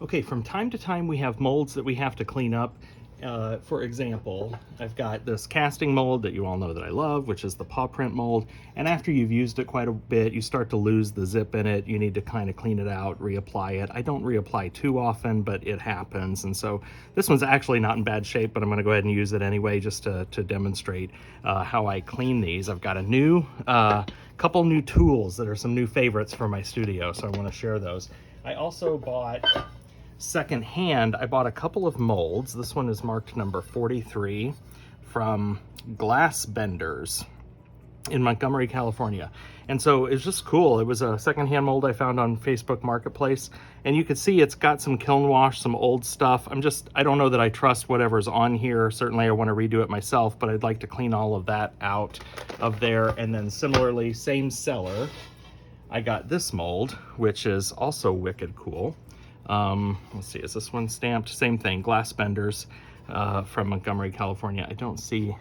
Okay, from time to time we have molds that we have to clean up. For example, I've got this casting mold that you all know that I love, which is the paw print mold. And after you've used it quite a bit, you start to lose the zip in it. You need to kind of clean it out, reapply it. I don't reapply too often, but it happens. And so this one's actually not in bad shape, but I'm gonna go ahead and use it anyway just to demonstrate how I clean these. I've got a new, couple new tools that are some new favorites for my studio, so I wanna share those. I also bought secondhand, I bought a couple of molds. This one is marked number 43 from Glass Benders in Montgomery, California. And so it's just cool. It was a secondhand mold I found on Facebook Marketplace. And you can see it's got some kiln wash, some old stuff. I don't know that I trust whatever's on here. Certainly I want to redo it myself, but I'd like to clean all of that out of there. And then similarly, same seller, I got this mold, which is also wicked cool. Let's see, is this one stamped? Same thing, Glass Benders from Montgomery, California. I don't see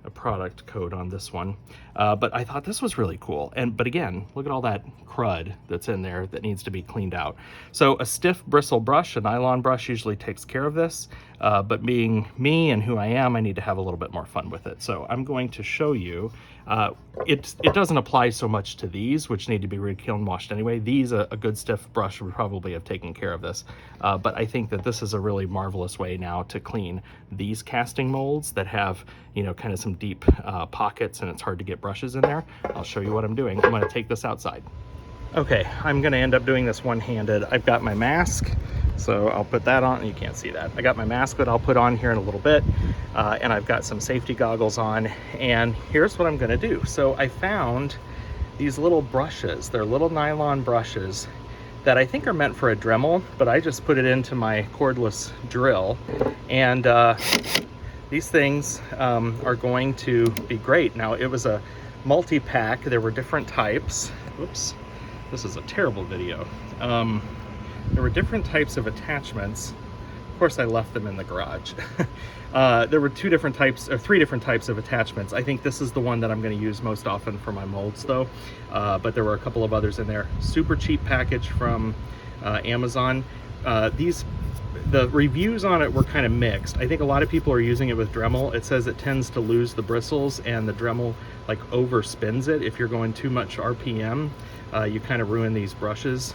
a product code on this one, but I thought this was really cool. But again, look at all that crud that's in there that needs to be cleaned out. So a stiff bristle brush, a nylon brush, usually takes care of this, but being me and who I am, I need to have a little bit more fun with it. So I'm going to show you, it doesn't apply so much to these, which need to be re-kiln washed anyway. These, a good stiff brush would probably have taken care of this, but I think that this is a really marvelous way now to clean these casting molds that have, you know, kind of some deep pockets and it's hard to get brushes in there. I'll show you what I'm doing. I'm going to take this outside. Okay, I'm going to end up doing this one-handed. I've got my mask, so I'll put that on. You can't see that. I got my mask that I'll put on here in a little bit, and I've got some safety goggles on, and here's what I'm going to do. So I found these little brushes. They're little nylon brushes that I think are meant for a Dremel, but I just put it into my cordless drill, and these things are going to be great. Now, it was a multi-pack. There were different types. Whoops, this is a terrible video. There were different types of attachments. Of course, I left them in the garage. There were three different types of attachments. I think this is the one that I'm going to use most often for my molds, though. But there were a couple of others in there. Super cheap package from Amazon. The reviews on it were kind of mixed. I think a lot of people are using it with Dremel. It says it tends to lose the bristles and the Dremel like overspins it. If you're going too much RPM, you kind of ruin these brushes.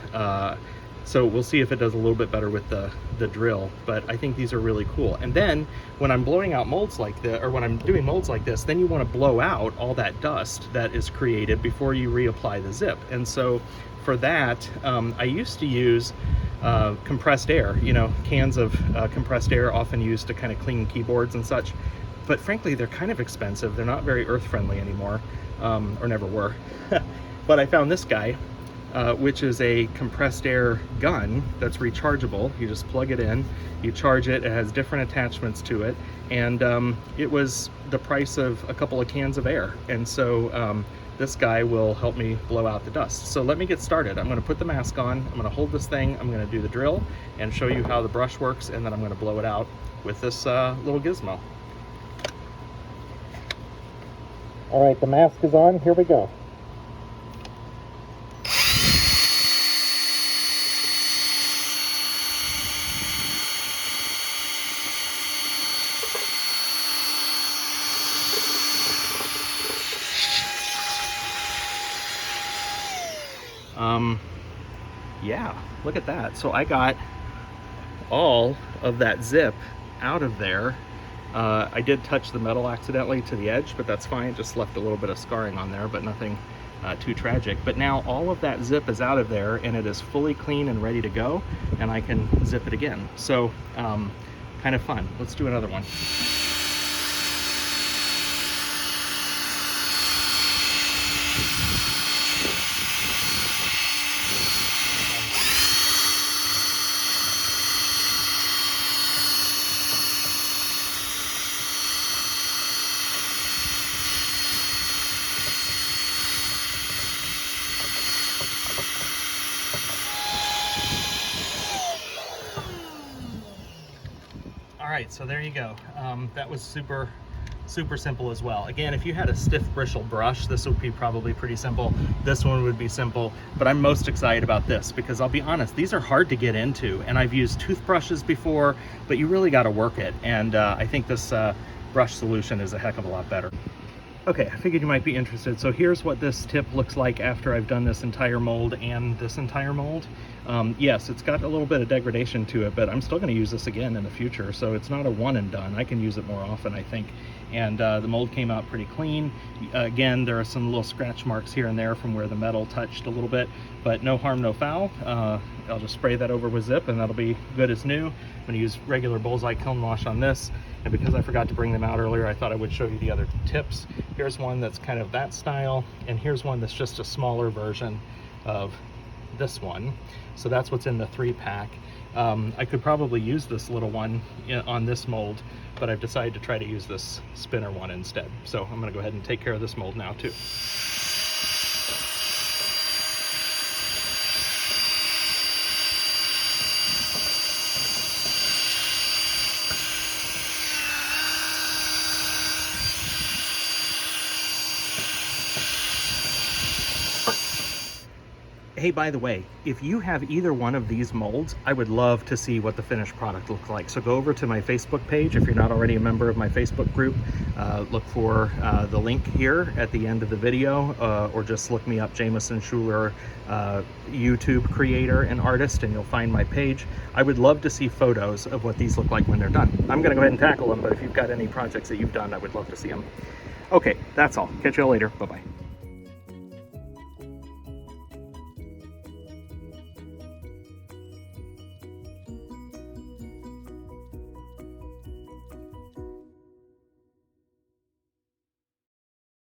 So we'll see if it does a little bit better with the drill, but I think these are really cool. And then when I'm blowing out molds like this, or when I'm doing molds like this, then you want to blow out all that dust that is created before you reapply the zip. And so for that, I used to use compressed air, you know, cans of compressed air often used to kind of clean keyboards and such. But frankly, they're kind of expensive. They're not very earth friendly anymore, or never were. But I found this guy, which is a compressed air gun that's rechargeable. You just plug it in, you charge it, it has different attachments to it, and it was the price of a couple of cans of air. And so this guy will help me blow out the dust. So let me get started. I'm going to put the mask on, I'm going to hold this thing, I'm going to do the drill and show you how the brush works, and then I'm going to blow it out with this little gizmo. All right, the mask is on, here we go. Yeah, look at that. So I got all of that zip out of there. I did touch the metal accidentally to the edge, but that's fine. It just left a little bit of scarring on there, but nothing too tragic. But now all of that zip is out of there and it is fully clean and ready to go, and I can zip it again. So kind of fun. Let's do another one. All right, so there you go. That was super super simple as well. Again, if you had a stiff bristle brush, this would be probably pretty simple. This one would be simple, but I'm most excited about this because I'll be honest, these are hard to get into, and I've used toothbrushes before, but you really got to work it. And I think this brush solution is a heck of a lot better. Okay, I figured you might be interested. So here's what this tip looks like after I've done this entire mold and this entire mold. Yes, it's got a little bit of degradation to it, but I'm still going to use this again in the future. So it's not a one and done. I can use it more often, I think. And the mold came out pretty clean. Again, there are some little scratch marks here and there from where the metal touched a little bit, but no harm, no foul. I'll just spray that over with Zip and that'll be good as new. I'm going to use regular Bullseye kiln wash on this. And because I forgot to bring them out earlier, I thought I would show you the other tips. Here's one that's kind of that style, and here's one that's just a smaller version of this one. So that's what's in the 3-pack. I could probably use this little one on this mold, but I've decided to try to use this spinner one instead. So I'm gonna go ahead and take care of this mold now too. Hey, by the way, if you have either one of these molds, I would love to see what the finished product looks like. So go over to my Facebook page. If you're not already a member of my Facebook group, look for the link here at the end of the video, or just look me up, Jameson Schuler, YouTube creator and artist, and you'll find my page. I would love to see photos of what these look like when they're done. I'm gonna go ahead and tackle them, but if you've got any projects that you've done, I would love to see them. Okay, that's all. Catch you all later. Bye-bye.